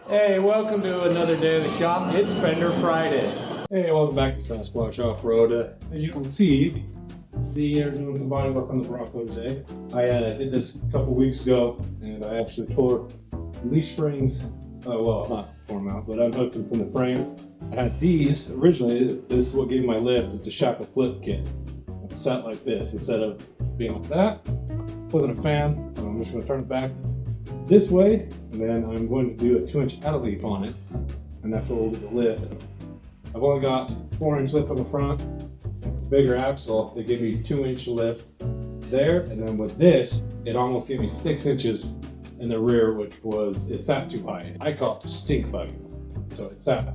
Hey, welcome to another day of the shop. It's Fender Friday. Hey, welcome back to Sasquatch Off-Road. As you can see, they're doing some body work on the Bronco today. I did this a couple weeks ago, and I actually tore leaf springs. Well, not tore them out, but I unhooked them from the frame. I had these originally. This is what gave me my lift. It's a shackle flip kit. It's set like this instead of being like that. Wasn't a fan. So I'm just going to turn it back this way, and then I'm going to do a 2-inch out leaf on it, and that's what will do the lift. I've only got 4-inch lift on the front, bigger axle. They give me 2-inch lift there, and then with this, it almost gave me 6 inches in the rear, which was, it sat too high. I call it the stink bug. So it sat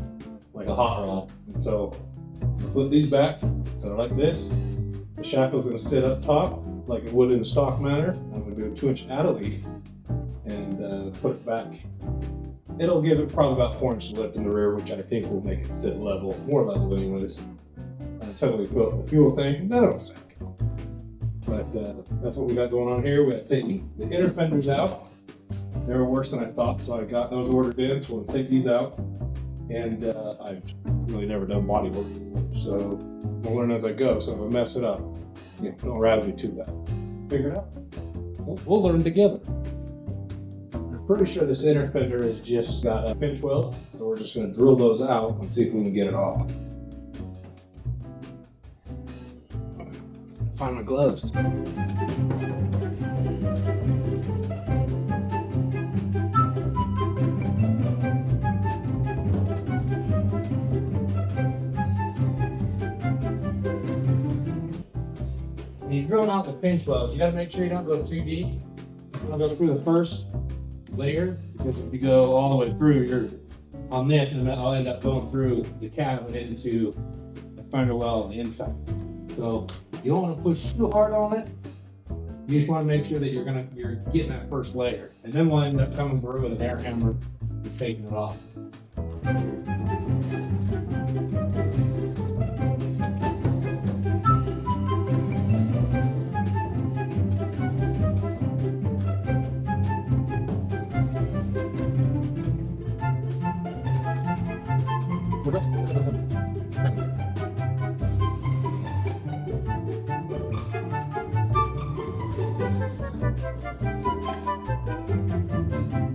like a hot rod. And so I put these back, so like this. The shackle's gonna sit up top like it would in the stock manner. I'm gonna do a 2-inch out leaf and put it back. It'll give it probably about 4-inch lift in the rear, which I think will make it sit level, more level anyways. Until we put the fuel tank, that'll sink. But that's what we got going on here. We got to take the inner fenders out. They were worse than I thought, so I got those ordered in. So we'll take these out. And I've really never done body work before, so I'll learn as I go. So if I mess it up, don't rattle me too bad. Figure it out. We'll learn together. I'm pretty sure this inner fender has just got pinch welds, so we're just going to drill those out and see if we can get it off. Find my gloves. When you're drilling out the pinch welds, you got to make sure you don't go too deep. You want to go through the first layer, because if you go all the way through, you're on this, and I'll end up going through the cabin into the fender well on the inside. So you don't want to push too hard on it. You just want to make sure that you're getting that first layer, and then we'll end up coming through with an air hammer and taking it off.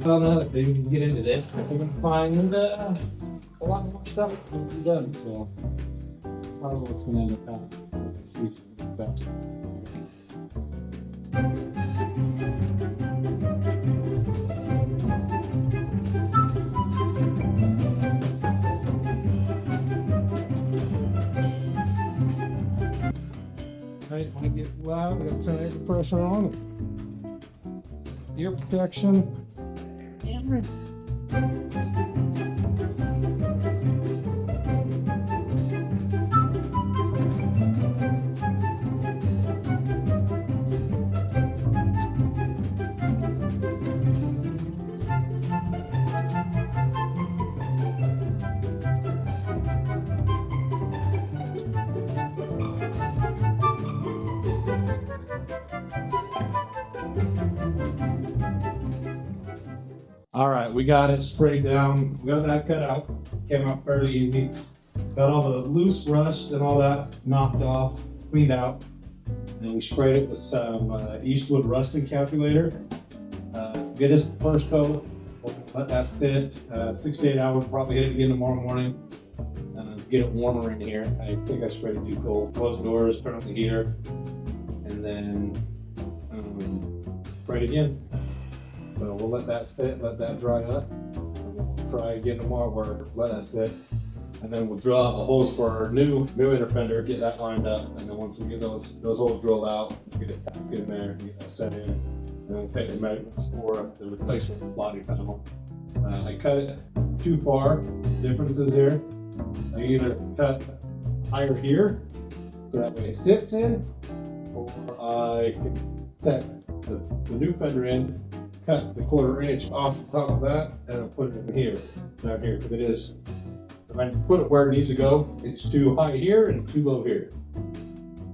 Well, now that we can get into this, we're going to find a lot more stuff to be done. So, probably what's going to end up happening. Let's see some back. Right, when I get loud, I'm going to turn the pressure on. Ear protection. All right, we got it sprayed down. We got that cut out. Came out fairly easy. Got all the loose rust and all that knocked off, cleaned out. And we sprayed it with some Eastwood rusting calculator. Get this first coat. We'll let that sit 6 to 8 hours. Probably hit it again tomorrow morning. Get it warmer in here. I think I sprayed it too cold. Close the doors, turn on the heater, and then spray it again. So we'll let that sit, let that dry up. And we'll try again tomorrow where let that sit. And then we'll drill out the holes for our new inner fender, get that lined up. And then once we get those holes drilled out, get in there, get that set in. And then we'll take the measurements for the replacement body panel. I cut it too far. Differences here. I either cut higher here, so that way it sits in, or I can set the new fender in, cut the 1/4 inch off the top of that, and I'll put it in here, down here, because it is, if I put it where it needs to go, it's too high here and too low here.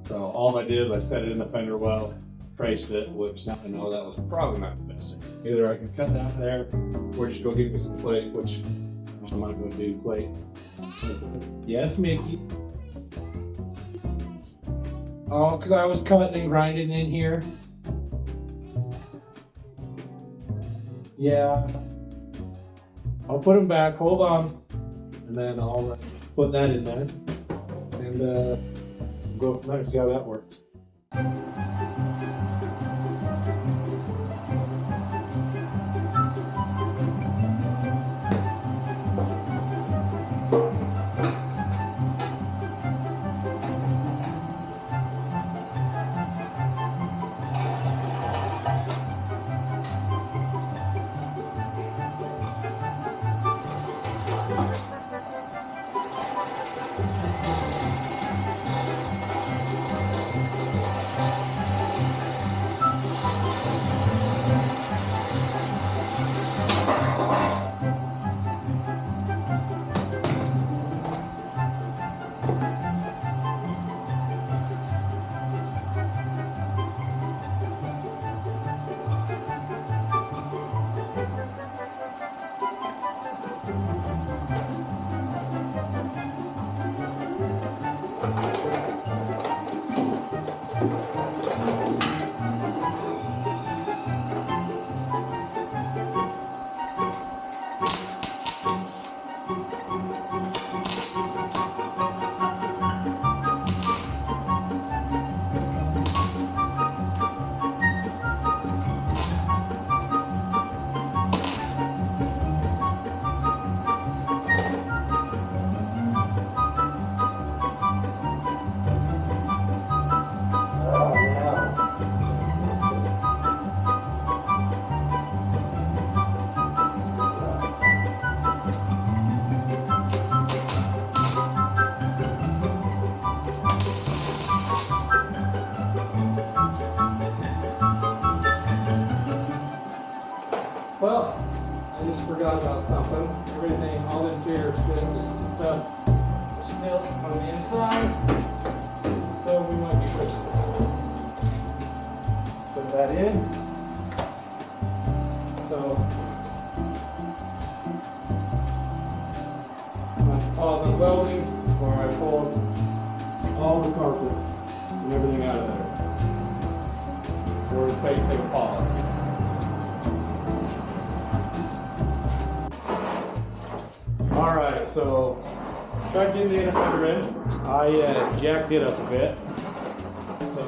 So all I did is I set it in the fender well, traced it, which now I know that was probably not the best thing. Either I can cut down there or just go get me some plate, which I'm not going to do plate. Yes, Mickey. Oh, because I was cutting and grinding in here. Yeah. I'll put them back, hold on. And then I'll put that in there. And go from there and see how that works. Well, I just forgot about something. Everything, all the interior shit, this stuff is still on the inside. So we might be pushing it. Put that in. So I'm going to pause on welding before I pull all the carpet and everything out of there. Or just take a pause. Alright, so tried getting the inner fender in. I jacked it up a bit. So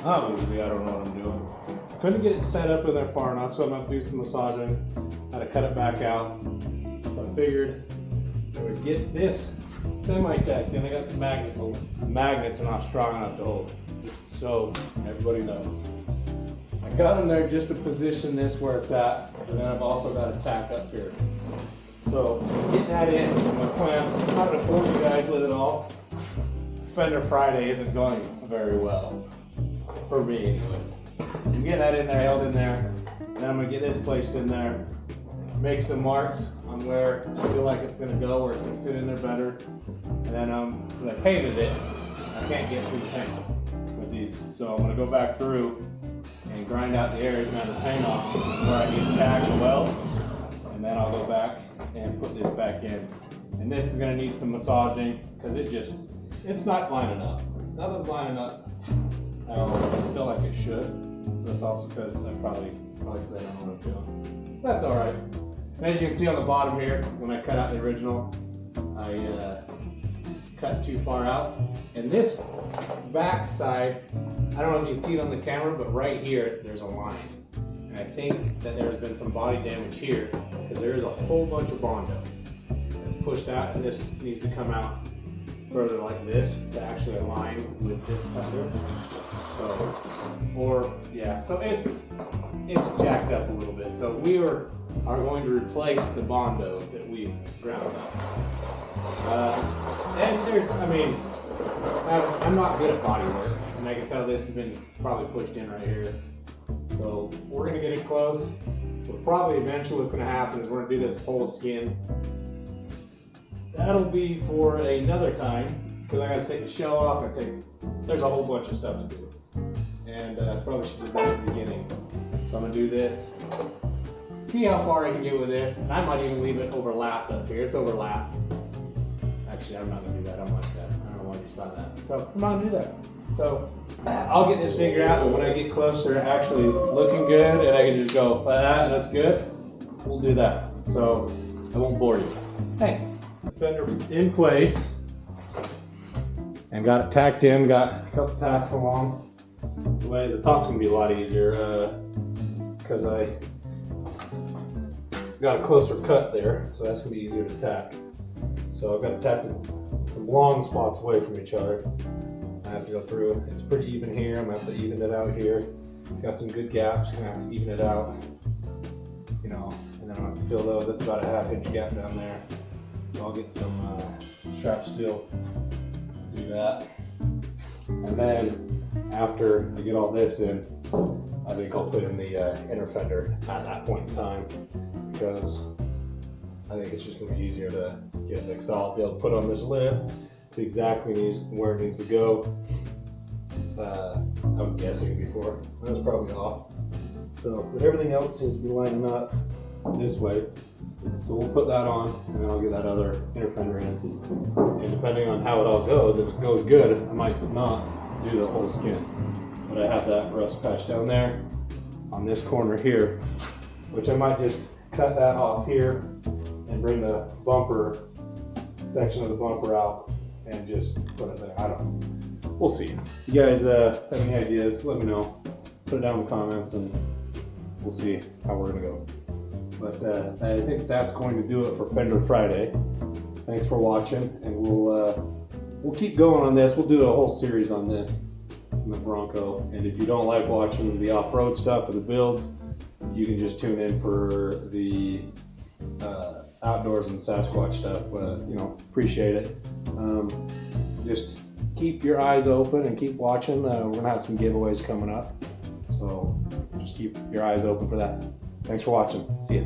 obviously I don't know what I'm doing. Couldn't get it set up in there far enough, so I'm going to do some massaging. Had to cut it back out. So I figured I would get this semi-tacked in. I got some magnets on it. The magnets are not strong enough to hold. So everybody knows. I got them there just to position this where it's at, and then I've also got a tack up here. So getting that in, my plan, I'm not gonna fool you guys with it all. Fender Friday isn't going very well, for me anyways. I'm getting that in there, held in there, then I'm gonna get this placed in there, make some marks on where I feel like it's gonna go, where it's gonna sit in there better, and then because I painted it, I can't get through paint with these, so I'm gonna go back through and grind out the areas and have the paint off where I need to tag the weld, and then I'll go back and put this back in. And this is gonna need some massaging because it's not lining up. Nothing's lining up. I don't feel like it should. That's also because I probably I don't know what I'm doing. That's all right. And as you can see on the bottom here, when I cut out the original, I cut too far out. And this back side, I don't know if you can see it on the camera, but right here, there's a line. And I think that there's been some body damage here because there is a whole bunch of Bondo that's pushed out, and this needs to come out further like this to actually align with this fender. So it's jacked up a little bit. So we are going to replace the Bondo that we ground up. I'm not good at body work, and I can tell this has been probably pushed in right here. So we're gonna get it close. But probably eventually what's gonna happen is we're gonna do this whole skin. That'll be for another time, because I gotta take the shell off. There's a whole bunch of stuff to do. And probably should do that at the beginning. So I'm gonna do this. See how far I can get with this, and I might even leave it overlapped up here. It's overlapped. Actually, I'm not gonna do that. I'm like that. I don't know why you just thought that. So I'm not gonna do that. So I'll get this figured out, but when I get closer to actually looking good, and I can just go like that, and that's good, we'll do that. So I won't bore you. Hey, fender in place, and got it tacked in. Got a couple tacks along. The way the top's gonna be a lot easier because I got a closer cut there, so that's gonna be easier to tack. So I've got to tack some long spots away from each other. I have to go through. It's pretty even here. I'm gonna have to even it out here. Got some good gaps. Gonna have to even it out. You know, and then I'm gonna have to fill those. That's about a 1/2 inch gap down there. So I'll get some strap steel. Do that, and then after I get all this in, I think I'll put in the inner fender at that point in time, because I think it's just going to be easier to get it fixed. I'll be able to put on this lip, see exactly where it needs to go. I was guessing before, I was probably off. So, but everything else seems to be lining up this way. So we'll put that on, and then I'll get that other inner fender in. And depending on how it all goes, if it goes good, I might not do the whole skin. But I have that rust patch down there on this corner here, which I might just cut that off here and bring the bumper section of the bumper out and just put it there. I don't know. We'll see. If you guys have any ideas, let me know. Put it down in the comments and we'll see how we're gonna go. But I think that's going to do it for Fender Friday. Thanks for watching, and we'll keep going on this. We'll do a whole series on this, on the Bronco. And if you don't like watching the off-road stuff or the builds, you can just tune in for the outdoors and Sasquatch stuff. But you know, appreciate it. Just keep your eyes open and keep watching. We're gonna have some giveaways coming up, so just keep your eyes open for that. Thanks for watching. See ya.